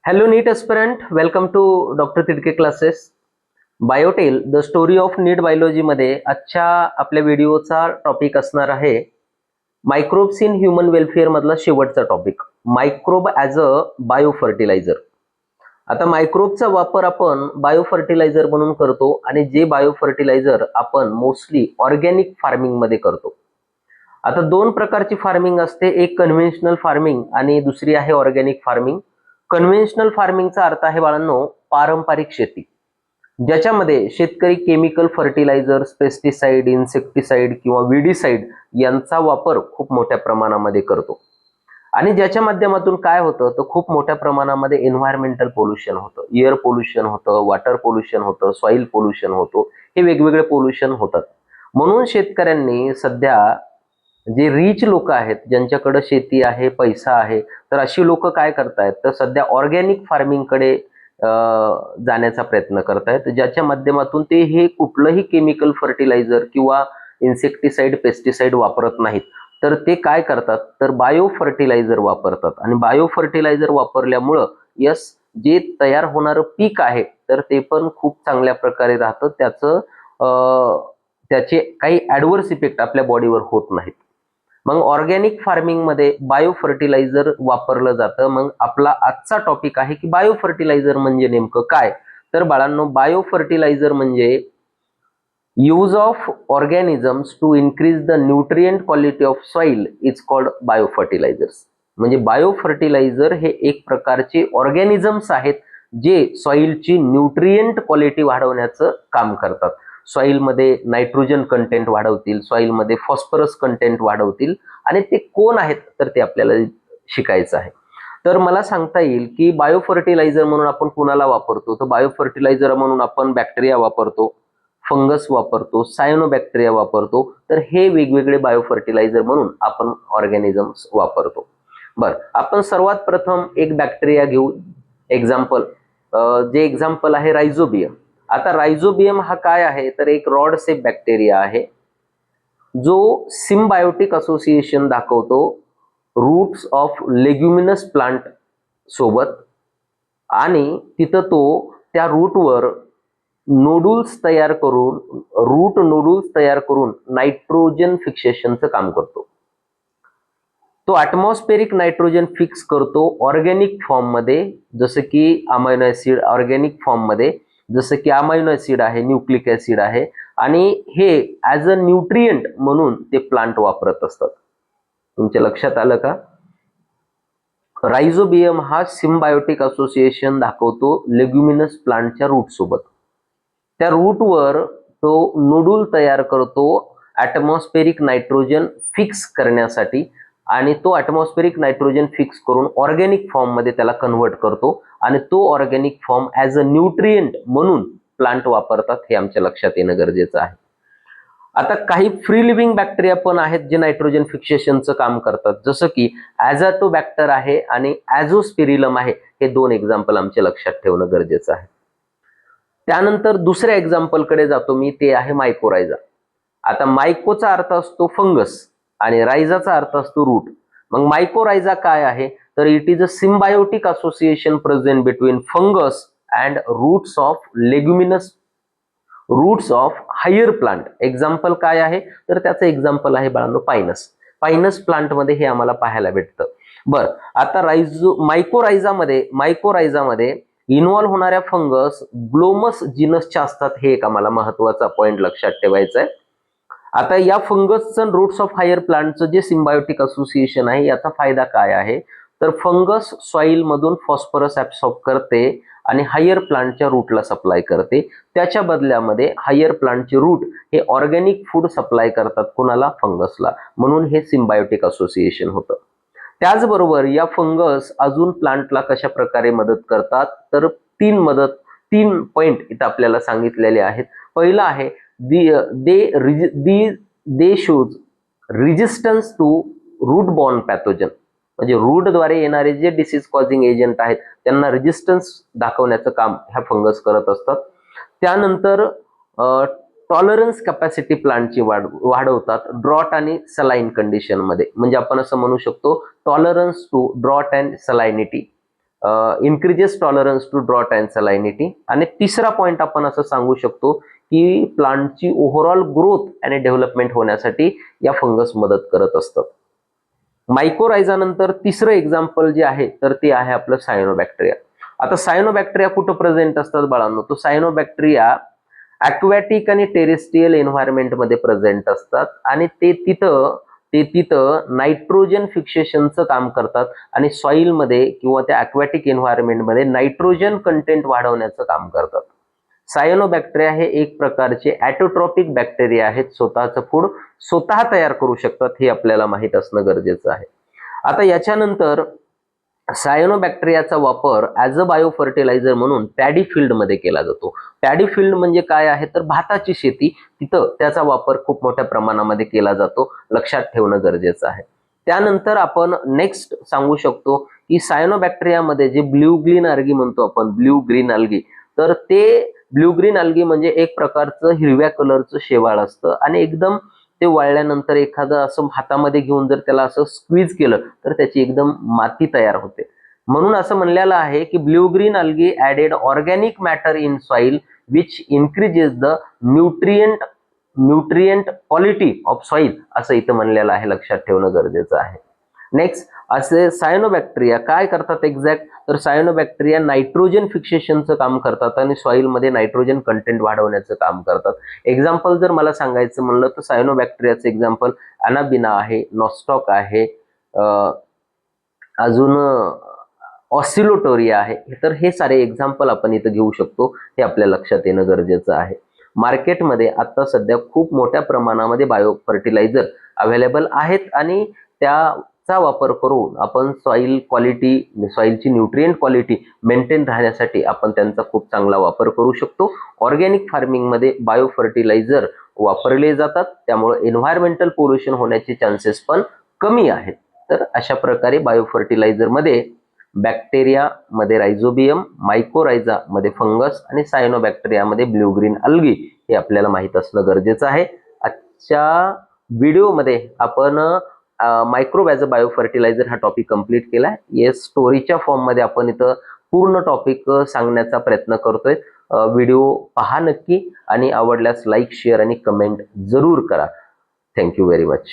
Hello, NEET aspirant. Welcome to Dr. Tidke classes. Biotale the story of NEET biology मध्ये आजच्या आपल्या व्हिडिओचा topic असणार आहे मायक्रोब्स इन ह्युमन वेलफेअर मधला शेवटचा topic, microbe as a bio fertiliser. आता मायक्रोबचा वापर आपण बायो फर्टिलायझर म्हणून करतो आणि जे बायो फर्टिलायझर आपण मोस्टली ऑर्गॅनिक फार्मिंग मध्ये करतो. आता दोन प्रकारची फार्मिंग असते, एक कन्व्हेन्शनल फार्मिंग आणि दुसरी आहे ऑर्गॅनिक फार्मिंग. कन्व्हेन्शनल फार्मिंगचा अर्थ आहे बाळांनो पारंपरिक शेती, ज्याच्यामध्ये शेतकरी केमिकल फर्टिलायझर्स, पेस्टिसाइड, इन्सेक्टिसाइड किंवा विडीसाइड यांचा वापर खूप मोठ्या प्रमाणामध्ये करतो. आणि ज्याच्या माध्यमातून काय होतं तर खूप मोठ्या प्रमाणामध्ये एन्व्हायरमेंटल पोल्युशन होतं, एअर पोल्युशन होतं, वॉटर पोल्युशन होतं, सॉइल पोल्युशन होतो, हे वेगवेगळे पोल्युशन होतात. म्हणून शेतकऱ्यांनी सध्या जे रिच लोक आहेत, ज्यांच्याकडे शेती आहे, पैसा आहे, तर अशी लोक काय करतायत तर सध्या ऑर्गॅनिक फार्मिंगकडे जाण्याचा प्रयत्न करतायत, ज्याच्या माध्यमातून ते हे कुठलंही केमिकल फर्टिलायझर किंवा इन्सेक्टिसाइड, पेस्टिसाइड वापरत नाहीत, तर ते काय करतात तर बायो फर्टिलायझर वापरतात. आणि बायो फर्टिलायझर वापरल्यामुळं जे तयार होणारं पीक आहे तर ते पण खूप चांगल्या प्रकारे राहतं, त्याचे काही ॲडव्हर्स इफेक्ट आपल्या बॉडीवर होत नाहीत. मग ऑर्गॅनिक फार्मिंग मध्ये बायो फर्टिलायझर वापरलं जातं. मग आपला आजचा टॉपिक आहे की बायो फर्टिलायझर म्हणजे नेमकं काय. तर बाळांनो, बायो फर्टिलायझर म्हणजे use of organisms to increase the nutrient quality of soil is called bio fertilisers. म्हणजे बायो फर्टिलायझर हे एक प्रकारचे ऑर्गॅनिझम्स आहेत जे सॉइलची न्यूट्रिएंट क्वालिटी वाढवण्याचं काम करतात. सॉइलमध्ये नायट्रोजन कंटेंट वाढवतील, सॉइलमध्ये फॉस्फरस कंटेंट वाढवतील. आणि ते कोण आहेत तर ते आपल्याला शिकायचं आहे. तर मला सांगता येईल की बायो फर्टिलायझर म्हणून आपण कुणाला वापरतो, तर बायो फर्टिलायझर म्हणून आपण बॅक्टेरिया वापरतो, फंगस वापरतो, सायनोबॅक्टेरिया वापरतो. तर हे वेगवेगळे बायो फर्टिलायझर म्हणून आपण ऑर्गॅनिझम्स वापरतो. बर, आपण सर्वात प्रथम एक बॅक्टेरिया घेऊ एक्झाम्पल. जे एक्झाम्पल आहे रायझोबियम. आता रायझोबियम हा काय आहे तर एक रॉड सेप बॅक्टेरिया आहे, जो सिम्बायोटिक असोसिएशन दाखवतो रूट्स ऑफ लेग्युमिनस प्लांट सोबत. आणि तिथं तो त्या रूटवर रूट नोडुल्स तयार करून नायट्रोजन फिक्सेशनचं काम करतो. तो ॲटमॉस्फेरिक नायट्रोजन फिक्स करतो ऑर्गॅनिक फॉर्म मध्ये, जसं की अमायनो ऍसिड. ऑर्गॅनिक फॉर्म मध्ये जसं की अमायनो ऍसिड आहे, न्यूक्लिक ऍसिड आहे, आणि हे ॲज अ न्यूट्रिएंट म्हणून ते प्लांट वापरत असतात. तुमच्या लक्षात आलं का? रायझोबियम हा सिम्बायोटिक असोसिएशन दाखवतो लेग्युमिनस प्लांटच्या रूट सोबत. त्या रूटवर तो नोडूल तयार करतो ॲटमॉस्फेरिक नायट्रोजन फिक्स करण्यासाठी, आणि तो ॲटमॉस्फेरिक नायट्रोजन फिक्स करून ऑर्गॅनिक फॉर्म मध्ये त्याला कन्व्हर्ट करतो, आणि तो organic form as a nutrient म्हणून प्लांट वापरतात. हे आमच्या लक्षात येणं गरजेचं आहे. आता काही फ्री लिव्हिंग बॅक्टेरिया पण आहेत जे नायट्रोजन फिक्सेशनचं काम करतात, जसं की ॲझॅटोबॅक्टर आहे आणि ॲझोस्पिरिलम आहे. हे दोन एक्झाम्पल आमच्या लक्षात ठेवणं गरजेचं आहे. त्यानंतर दुसऱ्या एक्झाम्पल कडे जातो मी, ते आहे मायकोरायझा. आता मायकोचा अर्थ असतो फंगस आणि रायझाचा अर्थ असतो रूट. मग मायकोरायझा काय आहे तर it is a symbiotic association present between fungus and roots of higher plant. Example काय आहे तर त्याचं एक्झाम्पल आहे बाळांनो पायनस प्लांट मध्ये हे आम्हाला पाहायला भेटतं. बर, आता मायकोरायझामध्ये इन्व्हॉल्व्ह होणाऱ्या फंगस ब्लोमस जीनसच्या असतात. हे एक आम्हाला महत्वाचा पॉइंट लक्षात ठेवायचा आहे. आता या फंगसचं रूट्स ऑफ हायर प्लांटचं जे सिम्बायोटिक असोसिएशन आहे, याचा फायदा काय आहे तर फंगस सॉइल मधून फॉस्फरस ऍब्सॉर्ब करते आणि हायर प्लांटच्या रूटला सप्लाय करते. त्याच्या बदल्यामध्ये हायर प्लांटचे रूट हे ऑर्गॅनिक फूड सप्लाय करतात कुणाला, फंगसला. म्हणून हे सिम्बायोटिक असोसिएशन होतं. त्याचबरोबर या फंगस अजून प्लांटला कशा प्रकारे मदत करतात तर तीन पॉइंट इथं आपल्याला सांगितलेले आहेत. पहिला आहे they shows resistance to root borne pathogen. म्हणजे रूटद्वारे येणारे जे डिसीज कॉझिंग एजंट आहेत त्यांना रेजिस्टन्स दाखवण्याचं काम ह्या फंगस करत असतात. त्यानंतर टॉलरन्स कॅपॅसिटी प्लांटची वाढवतात ड्रॉट आणि सलाईन कंडिशन मध्ये. म्हणजे आपण असं म्हणू शकतो tolerance to drought and salinity. Increases tolerance to drought and salinity. आणि तिसरा पॉइंट आपण असं सांगू शकतो की प्लांटची ओव्हरऑल ग्रोथ आणि डेव्हलपमेंट होण्यासाठी या फंगस मदत करत असतात. मायकोरायझा नंतर तिसरं एक्झाम्पल जे आहे तर ते आहे आपलं सायनोबॅक्टेरिया. आता सायनोबॅक्टेरिया कुठं प्रेझेंट असतात बाळांनो? तो सायनोबॅक्टेरिया ॲक्वॅटिक आणि टेरेस्ट्रियल एन्व्हायरमेंटमध्ये प्रेझेंट असतात आणि ते तिथं नायट्रोजन फिक्सेशनचं काम करतात आणि सॉइलमध्ये किंवा त्या ॲक्वॅटिक एन्व्हायरमेंटमध्ये नायट्रोजन कंटेंट वाढवण्याचं काम करतात. सायनोबॅक्टेरिया हे एक प्रकारचे ॲटोट्रॉपिक बॅक्टेरिया आहेत, स्वतःचं फूड स्वतः तयार करू शकतात, हे आपल्याला माहित असणं गरजेचं आहे. आता याच्यानंतर सायनोबॅक्टेरियाचा वापर ॲज अ बायो फर्टिलायझर म्हणून पॅडी फील्डमध्ये केला जातो. पॅडी फील्ड म्हणजे काय आहे तर भाताची शेती, तिथं त्याचा वापर खूप मोठ्या प्रमाणामध्ये केला जातो, लक्षात ठेवणं गरजेचं आहे. त्यानंतर आपण नेक्स्ट सांगू शकतो की सायनोबॅक्टेरियामध्ये जे ब्ल्यू ग्रीन अल्गी म्हणतो आपण, ब्ल्यू ग्रीन अल्गी, तर ते ब्ल्यू ग्रीन अल्गी म्हणजे एक प्रकारचं हिरव्या कलरचं शेवाळ असतं आणि एकदम ते वाळल्यानंतर एखादं असं हातामध्ये घेऊन जर त्याला असं स्क्वीज केलं तर त्याची एकदम माती तयार होते. म्हणून असं म्हणलेलं आहे की blue green algae added organic matter in soil which increases the nutrient quality of soil, असं इथं म्हणलेलं आहे, लक्षात ठेवणं गरजेचं आहे. नेक्स्ट, असे सायनोबॅक्टेरिया काय करतात एक्झॅक्ट तर सायनोबॅक्टेरिया नायट्रोजन फिक्सेशनचं काम करतात आणि सॉइलमध्ये नायट्रोजन कंटेंट वाढवण्याचं काम करतात. एक्झाम्पल जर मला सांगायचं म्हणलं तर सायनोबॅक्टेरियाचं एक्झाम्पल अनाबिना आहे, नॉस्टॉक आहे, अजून ऑसिलोटोरिया आहे. तर हे सारे एक्झाम्पल आपण इथं घेऊ शकतो, हे आपल्या लक्षात येणं गरजेचं आहे. मार्केटमध्ये आता सध्या खूप मोठ्या प्रमाणामध्ये बायो फर्टिलायझर अवेलेबल आहेत आणि त्याचा वापर करून आपण सॉइल क्वालिटी, सॉइलची न्यूट्रिएंट क्वालिटी मेंटेन राहण्यासाठी आपण त्यांचा खूप चांगला वापर करू शकतो. ऑर्गॅनिक फार्मिंगमध्ये बायो फर्टिलायझर वापरले जातात, त्यामुळे एन्व्हायरमेंटल पोल्युशन होण्याचे चान्सेस पण कमी आहेत. तर अशा प्रकारे बायो फर्टिलायझरमध्ये बॅक्टेरियामध्ये रायझोबियम, मायकोरायझामध्ये फंगस आणि सायनोबॅक्टेरियामध्ये ब्ल्यू ग्रीन अल्गी हे आपल्याला माहित असणं गरजेचं आहे. आजच्या व्हिडिओमध्ये आपण microbe as a bio fertiliser हा टॉपिक कंप्लीट केला. या स्टोरीच्या फॉर्ममध्ये आपण इथं पूर्ण टॉपिक सांगण्याचा प्रयत्न करतोय. व्हिडिओ पहा नक्की आणि आवडल्यास लाईक, शेअर आणि कमेंट जरूर करा. Thank you very much.